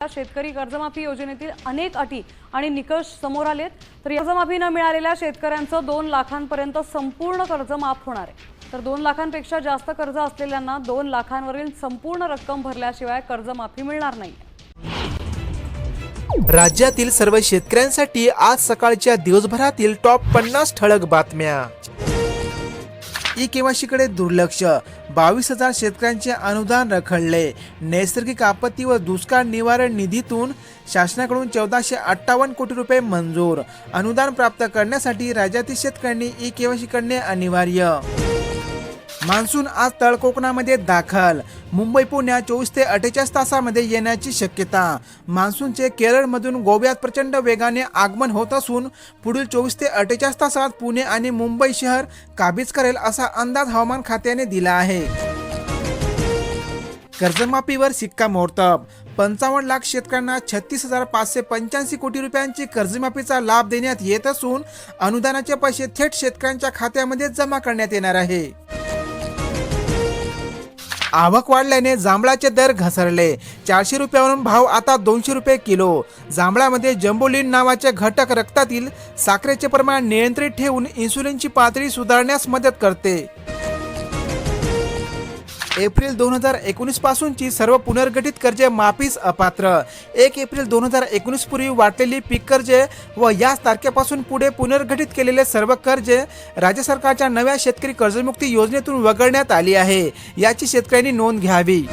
शेतकरी कर्जमाफी योजनेतील अनेक अटी आणि निकष समोर आलेत। तर कर्जमाफी न मिळालेल्या शेतकऱ्यांचं 2 लाखांपर्यंत संपूर्ण कर्ज माफ होणार आहे। तर 2 लाखांपेक्षा जास्त कर्ज असलेल्यांना 2 लाखांवरील संपूर्ण रक्कम भरल्याशिवाय कर्जमाफी मिळणार नाही। राज्यातील सर्व शेतकऱ्यांसाठी आज सकाळच्या दिवसभरातील टॉप 50 ठळक बातम्या। ई-केवायसीकडे दुर्लक्ष, 22,000 शेतकऱ्यांचे अनुदान रखडले। नैसर्गिक आपत्ती व दुष्काळ निवारण निधीतून शासनाकडून 1458 कोटी रुपये मंजूर। अनुदान प्राप्त करण्यासाठी राज्यातील शेतकऱ्यांनी ई-केवायसी करणे अनिवार्य। मान्सून आज तळ कोकणामध्ये दाखल, मुंबई पुण्यात 24 ते 48 तासामध्ये येण्याची शक्यता। मान्सूनचे केरळमधून गोव्यात प्रचंड वेगाने आगमन होत असून पुढील 24 ते 48 तासात पुणे आणि मुंबई शहर काबीज करेल असा अंदाज हवामान खात्याने दिला आहे। कर्जमाफीवर शिक्कामोर्तब, 55 लाख शेतकऱ्यांना 36,585 कोटी रुपयांची कर्जमाफीचा लाभ देण्यात येत असून अनुदानाचे पैसे थेट शेतकऱ्यांच्या खात्यामध्ये जमा करण्यात येणार आहे। आवक वाढल्याने जांभळाचे दर घसरले, 400 रुपयावरून भाव आता 200 रुपये किलो। जांभळामध्ये जंबोलिन नावाचे घटक रक्तातील साखरेचे प्रमाण नियंत्रित ठेवून इन्सुलिनची पातळी सुधारण्यास मदत करते। एप्रिल 2019 पासूनची सर्व पुनर्गठित कर्जे माफीस अपात्र। 1 एप्रिल 2019 पूर्वी वाटलेली पीक कर्जे व याच तारखेपासून पुढे पुनर्गठित केलेले सर्व कर्जे राज्य सरकारच्या नव्या शेतकरी कर्जमुक्ती योजनेतून वगळण्यात आली आहे। याची शेतकऱ्यांनी नोंद घ्यावी।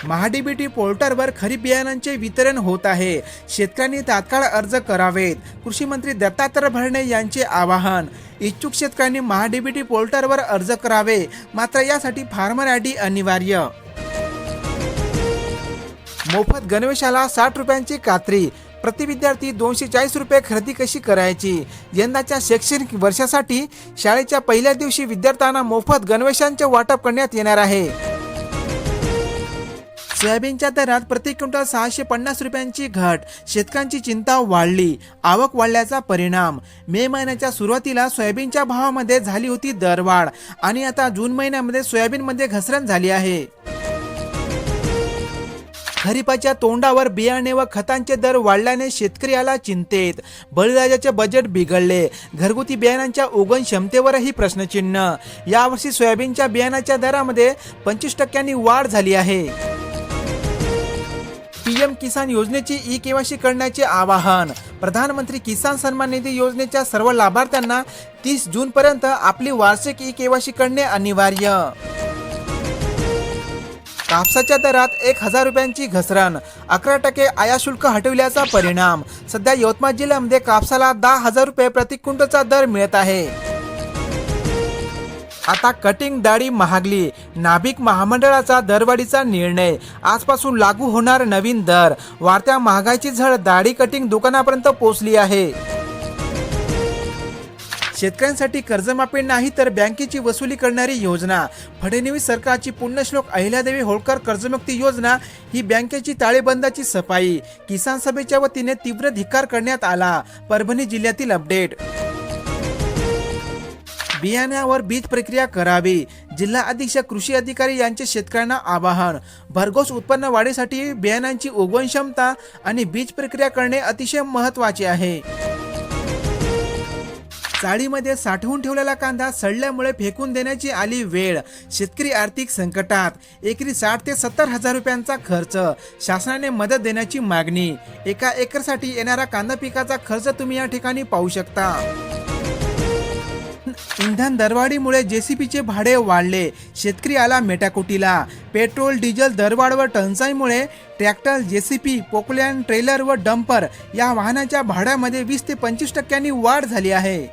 महाडीबीटी पोर्टलवर खरीप बियाणांचे वितरण होत आहे, शेतकऱ्यांनी तात्काळ अर्ज करावेत। कृषी मंत्री दत्तात्रय भरणे यांचे आवाहन। इच्छुक शेतकऱ्यांनी महाडीबीटी पोर्टलवर अर्ज करावे, मात्र यासाठी फार्मर आयडी अनिवार्य। मोफत गणवेशाला 60 रुपयांची कात्री, प्रति विद्यार्थी 240 रुपये खरेदी कशी करायची? यंदाच्या शैक्षणिक वर्षासाठी शाळेच्या पहिल्या दिवशी विद्यार्थ्यांना मोफत गणवेशांचे वाटप करण्यात येणार आहे। सोयाबीनच्या दरात प्रति क्विंटल 650 रुपयांची घट, शेतकऱ्यांची चिंता वाढली। आवक वाढल्याचा परिणाम, मे महिन्याच्या सुरुवातीला सोयाबीनच्या भावामध्ये झाली होती दरवाढ आणि आता जून महिन्यामध्ये सोयाबीनमध्ये घसरण झाली आहे। खरीपाच्या तोंडावर बियाणे व खतांचे दर वाढल्याने शेतकरी आला चिंतेत। बळीराजाचे बजेट बिघडले, घरगुती बियाणांच्या उगवण क्षमतेवरही प्रश्नचिन्ह। यावर्षी सोयाबीनच्या बियाणाच्या दरामध्ये 25% वाढ झाली आहे। पीएम किसान योजनेची ई-केवायसी करण्याचे आवाहन, प्रधानमंत्री किसान सन्मान निधी योजनेच्या सर्व लाभार्थ्यांना 30 जून पर्यंत आपली वार्षिक ई-केवायसी करणे अनिवार्य। कापसाच्या दरात 1000 रुपयांची घसरण, 11% आयात शुल्क हटविल्याचा परिणाम। सध्या यवतमाळ जिल्ह्यामध्ये कापसाला 10,000 रुपये प्रति क्विंटलचा दर मिळत आहे। आता कटिंग डाळी महागली, नाभिक महामंडळाचा दरवाढीचा निर्णय, आजपासून लागू होणार नवीन दर। वाढत्या महागाईची झळ डाळी कटिंग दुकानापर्यंत पोहोचली आहे। शेतकऱ्यांसाठी कर्जमाफी नाही तर बँकेची वसुली करणारी योजना, फडणवीस सरकारची पुण्यश्लोक अहिल्यादेवी होळकर कर्जमुक्ती योजना ही बँकेची ताळेबंदाची सफाई। किसान सभेच्या वतीने तीव्र धिक्कार करण्यात आला। परभणी जिल्ह्यातील अपडेट। बियाण्यावर बीज प्रक्रिया करावी, जिल्हा अधीक्षक कृषी अधिकारी यांचे शेतकऱ्यांना आवाहन। भरघोस उत्पन्न वाढीसाठी बियाणांची उगवण क्षमता आणि बीज प्रक्रिया करणे अतिशय महत्त्वाचे आहे। चाळीमध्ये साठवून ठेवलेला कांदा सडल्यामुळे फेकून देण्याची आली वेळ, शेतकरी आर्थिक संकटात। एकरी 60 ते 70 हजार रुपयांचा खर्च, शासनाने मदत देण्याची मागणी। एका एकरसाठी येणारा कांदा पिकाचा खर्च तुम्ही या ठिकाणी पाहू शकता। इंधन दरवाढीमुळे जेसीबीचे भाडे वाढले, शेतकरी आला मेटाकुटीला। पेट्रोल डिझेल दरवाढ व टंचाईमुळे ट्रॅक्टर, जेसीबी, पोकलॅन, ट्रेलर व डंपर या वाहनाच्या भाड्यामध्ये 20 ते 25% वाढ झाली आहे।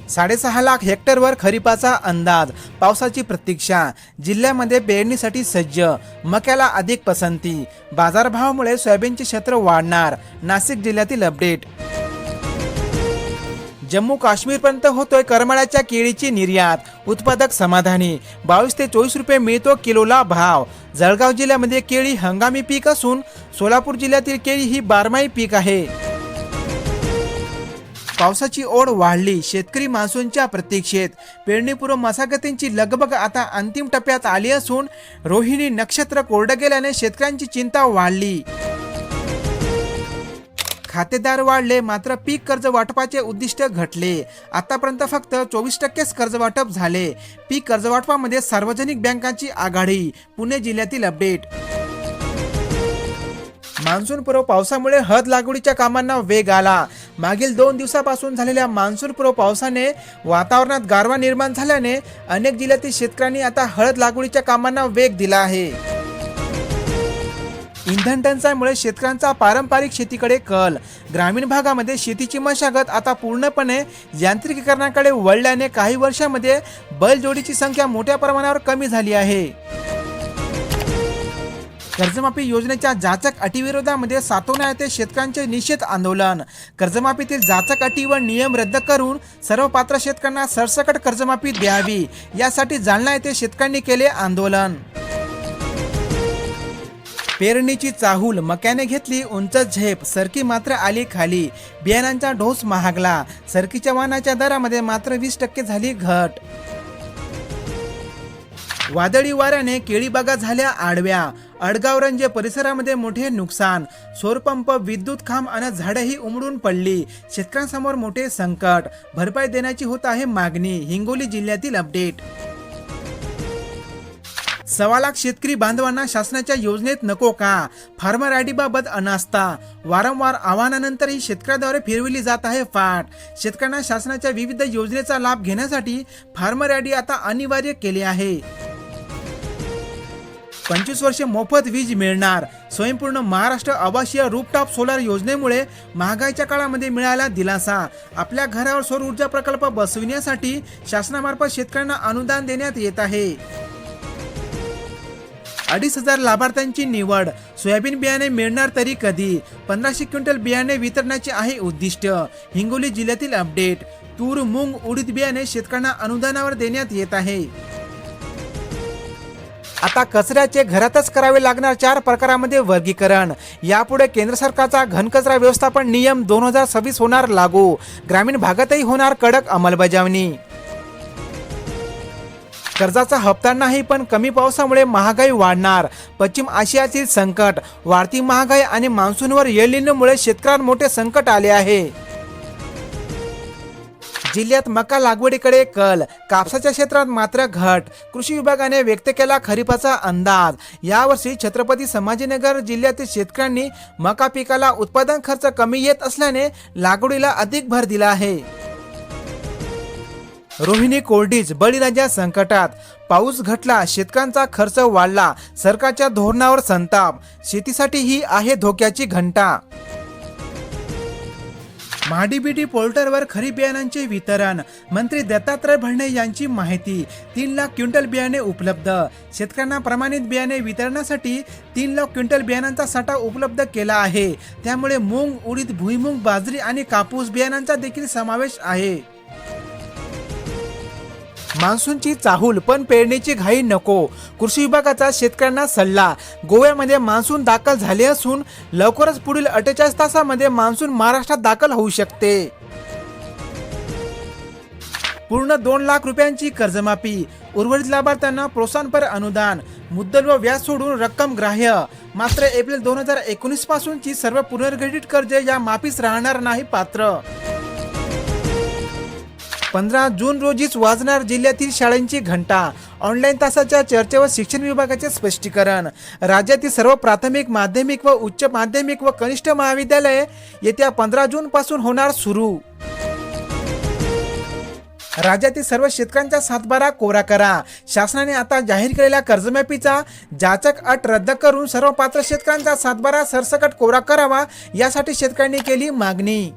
6.5 लाख हेक्टरवर खरीपाचा अंदाज, पावसाची प्रतीक्षा। जिल्ह्यामध्ये पेरणीसाठी सज्ज, मक्याला अधिक पसंती। बाजारभावामुळे सोयाबीनचे क्षेत्र वाढणार। नाशिक जिल्ह्यातील अपडेट। जम्मू काश्मीरपर्यंत होतोय करमाळ्याच्या केळीची निर्यात, उत्पादक समाधानी। 22 ते 24 रुपये मिळतो किलोला भाव। जळगाव जिल्ह्यामध्ये केळी हंगामी पीक असून सोलापूर जिल्ह्यातील केळी ही बारमाही पीक आहे। पावसाची ओढ वाढली, शेतकरी मान्सूनच्या प्रतीक्षेत. पेरणीपूर्व मशागतींची लगबग आता अंतिम टप्प्यात आली असून रोहिणी नक्षत्र कोरडं गेल्याने शेतकऱ्यांची चिंता वाढली. खातेदार वाढले मात्र पीक कर्ज वाटपाचे उद्दिष्ट घटले. आतापर्यंत फक्त 24% कर्ज वाटप झाले. पीक कर्ज वाटपामध्ये सार्वजनिक बँकांची आघाडी. पुणे जिल्ह्यातील अपडेट. मान्सूनपूर्व पावसामुळे हळद लागवडीच्या कामांना वेग आला. मागील 2 दिवसापासून झालेल्या मान्सूनपूर्व पावसाने वातावरणात गारवा निर्माण झाल्याने अनेक जिल्ह्यातील शेतकऱ्यांनी आता हळद लागवडीच्या कामांना वेग दिला आहे. इंधन टंचाईमुळे शेतकऱ्यांचा पारंपरिक शेतीकडे कल. ग्रामीण भागामध्ये शेतीची मशागत आता पूर्णपणे यांत्रिकीकरणाकडे वळल्याने काही वर्षांमध्ये बैलजोडीची संख्या मोठ्या प्रमाणावर कमी झाली आहे. कर्जमाफी योजनेच्या जाचक अटीविरोधामध्ये सातोना येथे शेतकऱ्यांचे निषेध आंदोलन. कर्जमाफीतील जाचक अटी व नियम रद्द करून सर्व पात्र शेतकऱ्यांना सरसकट कर्जमाफी द्यावी यासाठी जालना येथे शेतकऱ्यांनी केले आंदोलन. पेरणीची चाहूल, मक्याने घेतली उंच झेप, सरकी मात्र आली खाली. बियाणांचा डोस महागला. सरकीच्या वाहनाच्या दरामध्ये मात्र 20% झाली घट. वादळी वाऱ्याने केळी बागा झाल्या आडव्या. अडगावरंजे परिसरामध्ये मोठे नुकसान. सौरपंप, विद्युत खांब आणि झाडेही उमडून पडली. शेतकऱ्यांसमोर मोठे संकट. भरपाई देण्याची होत आहे मागणी. हिंगोली जिल्ह्यातील अपडेट. 1.25 लाख शेतकरी बांधवांना शासनाच्या योजनेत नको का? फार्मर आयडी बाबत अनास्था. वारंवार आव्हानानंतरही शेतकऱ्याद्वारे फिरविली जात आहे फाट. शेतकऱ्यांना शासनाच्या विविध योजनेचा लाभ घेण्यासाठी फार्मर आयडी आता अनिवार्य केले आहे. 25 वर्षे मोफत वीज मिळणार. स्वयंपूर्ण महाराष्ट्र आवासीय रूफटॉप सोलार योजनेमुळे महागाईच्या काळामध्ये मिळाला दिलासा. आपल्या घरावर सौर ऊर्जा प्रकल्प बसविण्यासाठी शासनामार्फत शेतकऱ्यांना अनुदान देण्यात येत आहे. 2,500 लाभार्थ्यांची निवड. सोयाबीन बियाणे मिळणार तरी कधी? 1500 क्विंटल बियाणे वितरणाचे आहे उद्दिष्ट. हिंगोली जिल्ह्यातील अपडेट. तूर, मूग, उडीद बियाणे शेतकऱ्यांना अनुदानावर देण्यात येत आहे. आता कचऱ्याचे घरातच करावे लागणार 4 प्रकारामध्ये वर्गीकरण. यापुढे केंद्र सरकारचा घनकचरा व्यवस्थापन नियम 2026 होणार लागू. ग्रामीण भागातही होणार कडक अंमलबजावणी. कर्जाचा हप्ता नाही पण कमी पावसामुळे महागाई वाढणार. पश्चिम आशियातील संकट. वाढती महागाई आणि मान्सूनवर एल निनोमुळे शेतकऱ्यांवर मोठे संकट आले आहे. जिल्ह्यात मका लागवडीकडे कल. कापसाच्या क्षेत्रात मात्र घट. कृषी विभागाने व्यक्त केला खरीपाचा अंदाज. यावर्षी छत्रपती संभाजीनगर जिल्ह्यातील शेतकऱ्यांनी मका पिकाला उत्पादन खर्च कमी येत असल्याने लागवडीला अधिक भर दिला आहे. रोहिणी कोरडीच, बळीराजा संकटात. पाऊस घटला, शेतकऱ्यांचा खर्च वाढला. सरकारच्या धोरणावर संताप. शेतीसाठी ही आहे धोक्याची घंटा. महाडीबीटी पोर्टलवर खरीप बियाणांचे वितरण. मंत्री दत्तात्रय भरणे यांची माहिती. 3 लाख क्विंटल बियाणे उपलब्ध. शेतकऱ्यांना प्रमाणित बियाणे वितरणासाठी 3 लाख क्विंटल बियाणांचा साठा उपलब्ध केला आहे. त्यामुळे मूग, उडीद, भुईमूग, बाजरी आणि कापूस बियाणांचा देखील समावेश आहे. मान्सूनची चाहूल पण पेरणीची घाई नको. कृषी विभागाचा शेतकऱ्यांना सल्ला. गोव्यामध्ये मान्सून दाखल झाले असून लवकरच पुढील 48 तासामध्ये मान्सून महाराष्ट्रात दाखल होऊ शकते. पूर्ण 2 लाख रुपयांची कर्जमाफी. उर्वरित लाभार्थ्यांना प्रोत्साहनपर अनुदान. मुद्दल व व्याज सोडून रक्कम ग्राह्य. मात्र एप्रिल 2019 पासूनची सर्व पुनर्गठित कर्ज या माफीस राहणार नाही पात्र. 15 जून रोजीच वाजणार जिल्ह्यातील शाळांची घंटा. ऑनलाईन तासाच्या चर्चेवर शिक्षण विभागाचे स्पष्टीकरण. राज्यातील सर्व प्राथमिक, माध्यमिक व उच्च माध्यमिक व कनिष्ठ महाविद्यालये येत्या 15 जून पासून होणार सुरू. राज्यातील सर्व शेतकऱ्यांचा 7/12 कोरा करा. शासनाने आता जाहीर केलेल्या कर्जमाफीचा जाचक अट रद्द करून सर्व पात्र शेतकऱ्यांचा 7/12 सरसकट कोरा करावा यासाठी शेतकऱ्यांनी केली मागणी.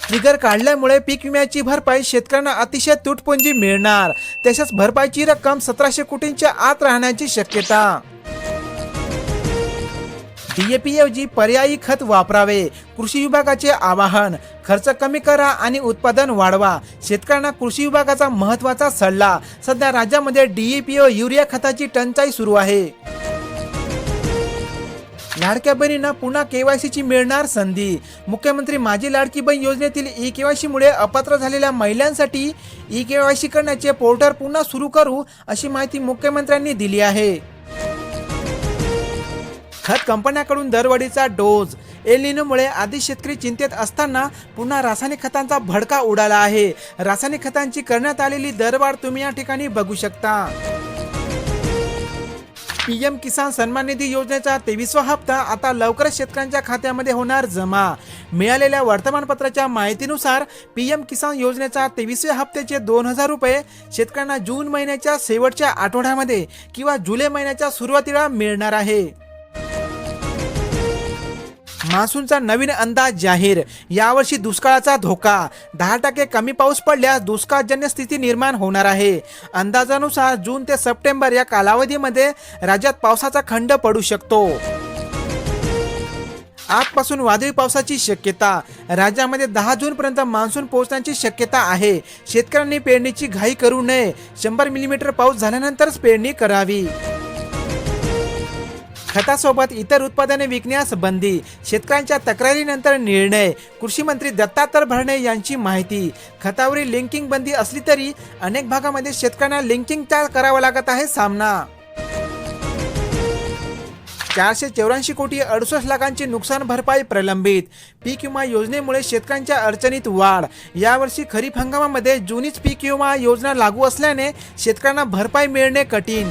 ट्रिगर काढल्यामुळे पीक विम्याची भरपाई शेतकऱ्यांना अतिशय तुटपुंजी मिळणार. तसेच भरपाईची रक्कम 1700 कोटींच्या आत राहण्याची शक्यता. DAP ऐवजी पर्यायी खत वापरावे. कृषी विभागाचे आवाहन. खर्च कमी करा आणि उत्पादन वाढवा. शेतकऱ्यांना कृषी विभागाचा महत्त्वाचा सल्ला. सध्या राज्यामध्ये DAP व युरिया खताची टंचाई सुरू आहे. लाडक्या बहिणींना पुन्हा केवायसीची मिळणार संधी. मुख्यमंत्री माझी लाडकी बहीण योजनेतील ई केवायसी मुळे अपात्र झालेल्या महिलांसाठी ई केवायसी करण्याचे पोर्टल पुन्हा सुरू करू अशी माहिती मुख्यमंत्र्यांनी दिली आहे. खत कंपन्यांकडून दरवाढीचा डोस. एल निनोमुळे आधी शेतकरी चिंतेत असताना पुन्हा रासायनिक खतांचा भडका उडाला आहे. रासायनिक खतांची करण्यात आलेली दरवाढ तुम्ही या ठिकाणी बघू शकता. पीएम किसान सन्मान निधी योजनेचा 23वा हप्ता आता लवकरच शेतकऱ्यांच्या खात्यामध्ये होणार जमा. मिळालेल्या वर्तमानपत्राच्या माहितीनुसार पीएम किसान योजनेचा 23व्या हप्त्याचे 2000 रुपये शेतकऱ्यांना जून महिन्याच्या शेवटच्या आठवड्यामध्ये किंवा जुलै महिन्याच्या सुरुवातीला मिळणार आहे. मान्सूनचा नवीन अंदाज जाहीर. यावर्षी दुष्काळाचा धोका. 10% कमी पाऊस पडल्यास दुष्काळजन्य स्थिती निर्माण होणार आहे. अंदाजानुसार जून ते सप्टेंबर या कालावधीमध्ये राज्यात पावसाचा खंड पडू शकतो. आजपासून वादळी पावसाची शक्यता. राज्यामध्ये 10 जूनपर्यंत मान्सून पोहोचण्याची शक्यता आहे. शेतकऱ्यांनी पेरणीची घाई करू नये. 100 मिलीमीटर पाऊस झाल्यानंतरच पेरणी करावी. खतासोबत इतर उत्पादने विकण्यास बंदी. शेतकऱ्यांच्या तक्रारीनंतर निर्णय. कृषी मंत्री दत्तात्रय भरणे यांची माहिती. खतावरील लिंकिंग बंदी असली तरी अनेक भागामध्ये शेतकऱ्यांना लिंकिंगचा करावा लागत आहे सामना. 484 कोटी 68 लाखांची नुकसान भरपाई प्रलंबित. पीक विमा योजनेमुळे शेतकऱ्यांच्या अडचणीत वाढ. यावर्षी खरीप हंगामामध्ये जुनीच पीक विमा योजना लागू असल्याने शेतकऱ्यांना भरपाई मिळणे कठीण.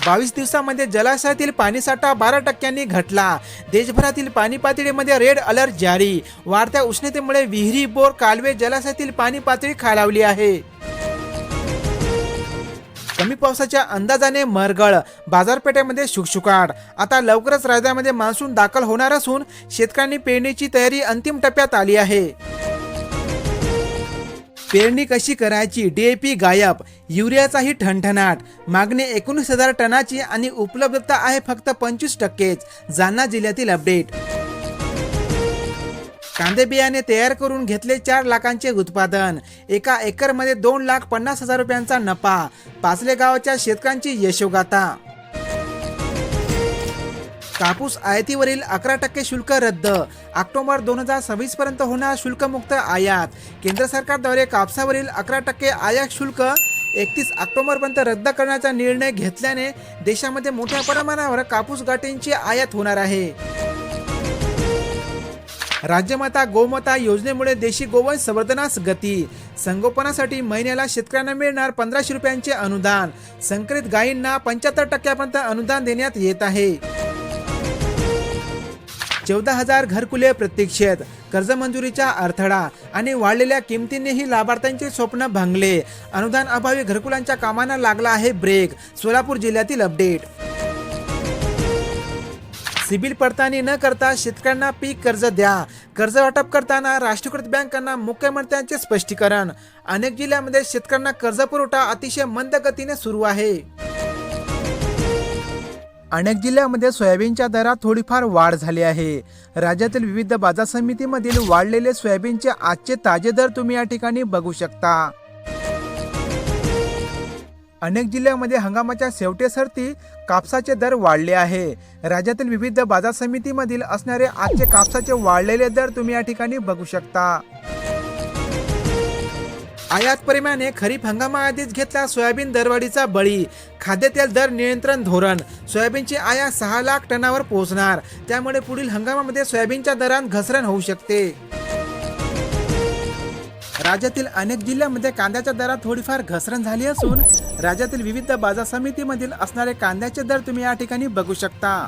22 दिवसांमध्ये जलाशयातील पाणीसाठा 12% घटला. देशभरातील पाणी पातळीमध्ये रेड अलर्ट जारी. वाढत्या उष्णतेमुळे विहिरी, बोर, कालवे, जलाशयातील पाणी पातळी खालावली आहे. कमी पावसाच्या अंदाजाने मरगळ. बाजारपेठेमध्ये शुकशुकाट. आता लवकरच राज्यामध्ये मान्सून दाखल होणार असून शेतकऱ्यांनी पेरणीची तयारी अंतिम टप्प्यात आली आहे. पेरणी कशी करायची? DAP गायब. युरियाचाही ठणठणाट. मागणी 19,000 टनाची आणि उपलब्धता आहे फक्त 25%. जालना जिल्ह्यातील अपडेट. कांदे बियाणे तयार करून घेतले 4 लाखांचे उत्पादन. एका एकरमध्ये 2,50,000 रुपयांचा नफा. पाचले गावाच्या शेतकऱ्यांची यशोगाथा. कापूस आयातीवरील 11% शुल्क रद्द. ऑक्टोबर 2026 पर्यंत होणार शुल्कमुक्त आयात. केंद्र सरकारद्वारे कापसावरील 11% आयात शुल्क 31 ऑक्टोबरपर्यंत रद्द करण्याचा निर्णय घेतल्याने देशामध्ये मोठ्या प्रमाणावर कापूस गाठींची आयात होणार आहे. राज्यमाता गोमाता योजनेमुळे देशी गोवंश संवर्धनास गती. संगोपनासाठी महिन्याला शेतकऱ्यांना मिळणार 1500 रुपयांचे अनुदान. संकरित गायींना 75% अनुदान देण्यात येत आहे. 14,000 घरकुले प्रतीक्षेत. कर्जमंजुरीचा अडथळा आणि वाढलेल्या किमतींनीही लाभार्थ्यांचे स्वप्न भंगले. अनुदान अभावी घरकुलांच्या कामांना लागला आहे ब्रेक. सोलापूर जिल्ह्यातील अपडेट. सिबिल पडताळणी न करता शेतकऱ्यांना पीक कर्ज द्या. कर्ज वाटप करताना राष्ट्रीयकृत बँकांना मुख्यमंत्र्यांचे स्पष्टीकरण. अनेक जिल्ह्यांमध्ये शेतकऱ्यांना कर्ज पुरवठा अतिशय मंद गतीने सुरू आहे. अनेक जिल्ह्यांमध्ये सोयाबीनच्या दरात थोडीफार वाढ झाली आहे. राज्यातील विविध बाजार समितीमधील वाढलेले सोयाबीनचे आजचे ताजे दर तुम्ही या ठिकाणी बघू शकता. अनेक जिल्ह्यांमध्ये हंगामाच्या शेवटीसरती कापसाचे दर वाढले आहे. राज्यातील विविध बाजार समितीमधील असणारे आजचे कापसाचे वाढलेले दर तुम्ही या ठिकाणी बघू शकता. आयात परिमाणे खरीप हंगामाआधीच घेतला सोयाबीन दरवाढीचा बळी. खाद्यतेल दर नियंत्रण धोरण. सोयाबीनची आयात 6 लाख टनावर पोहोचणार. त्यामुळे पुढील हंगामामध्ये सोयाबीनच्या दरात घसरण होऊ शकते. राज्यातील अनेक जिल्ह्यांमध्ये कांद्याच्या दरात थोडीफार घसरण झाली असून राज्यातील विविध बाजार समितीमधील असणारे कांद्याचे दर तुम्ही या ठिकाणी बघू शकता.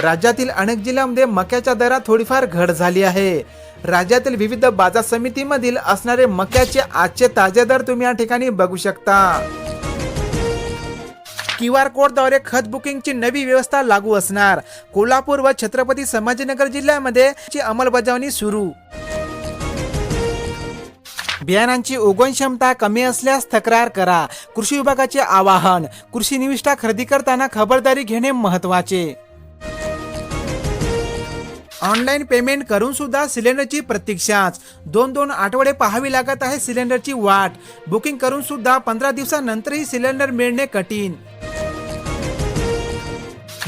राज्यातील अनेक जिल्ह्यांमध्ये मक्याच्या दरात थोडीफार घट झाली आहे. राज्यातील विविध बाजार समितीमधील असणारे मक्याचे आजचे ताजे दर तुम्ही या ठिकाणी बघू शकता. QR कोडद्वारे खत बुकिंगची नवी व्यवस्था लागू असणार. कोल्हापूर व छत्रपती संभाजीनगर जिल्ह्यामध्ये अंमलबजावणी सुरू. बियाणांची उगवण क्षमता कमी असल्यास तक्रार करा. कृषी विभागाचे आवाहन. कृषी निविष्ठा खरेदी करताना खबरदारी घेणे महत्त्वाचे. ऑनलाईन पेमेंट करून सुद्धा सिलेंडरची प्रतीक्षाच. 2 आठवडे पाहावी लागत आहे सिलेंडरची वाट. बुकिंग करून सुद्धा 15 दिवसानंतरही सिलेंडर मिळणे कठीण.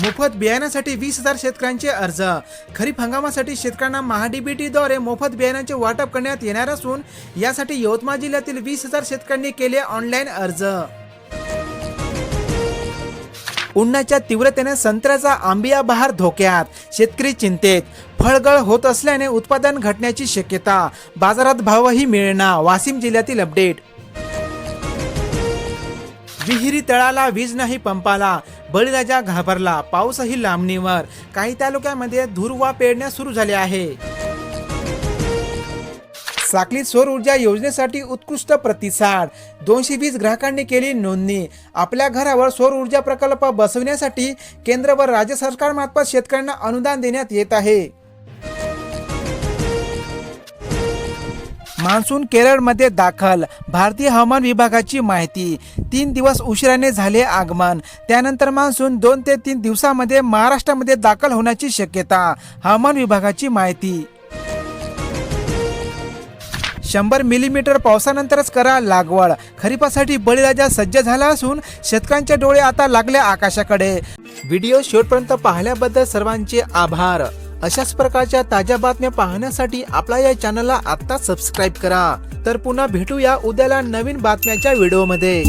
मोफत बियाण्यासाठी 20,000 शेतकऱ्यांचे अर्ज. खरीप हंगामासाठी शेतकऱ्यांना महाडीबीटीद्वारे मोफत बियाण्याचे वाटप करण्यात येणार असून यासाठी यवतमाळ जिल्ह्यातील 20,000 शेतकऱ्यांनी केले ऑनलाईन अर्ज. उन्हाच्या तीव्रतेने संत्र्याचा आंबिया बहार धोक्यात, शेतकरी चिंतेत. फळगळ होत असल्याने उत्पादन घटण्याची शक्यता, बाजारात भावही मिळेना. वाशिम जिल्ह्यातील अपडेट. विहिरी तळाला वीज नाही पंपाला, बळीराजा घाबरला. पाऊसही लांबणीवर, काही तालुक्यामध्ये धुरवा पेरण्या सुरू झाल्या आहे. साकलीत सौर ऊर्जा योजनेसाठी उत्कृष्ट प्रतिसाद, 220 ग्राहकांनी केली नोंदणी. आपल्या घरावर सौर ऊर्जा प्रकल्प बसविण्यासाठी केंद्र व राज्य सरकारमार्फत शेतकऱ्यांना अनुदान देण्यात येत आहे. मान्सून केरळमध्ये दाखल, भारतीय हवामान विभागाची माहिती. 3 दिवस उशिराने झाले आगमन, त्यानंतर मान्सून 2 ते 3 दिवसामध्ये महाराष्ट्रामध्ये दाखल होण्याची शक्यता, हवामान विभागाची माहिती. 100 मिलीमीटर पावसानंतरच करा लागवड. खरीपासाठी बळीराजा सज्ज झाला असून शेतकऱ्यांचे डोळे आता लागले आकाशाकडे. व्हिडिओ शेवटपर्यंत पाहिल्याबद्दल सर्वांचे आभार. अशाच प्रकारच्या ताज्या बातम्या पाहण्यासाठी आपल्या या चॅनलला आत्ता सबस्क्राईब करा. तर पुन्हा भेटूया उद्याला नवीन बातम्याच्या व्हिडिओमध्ये.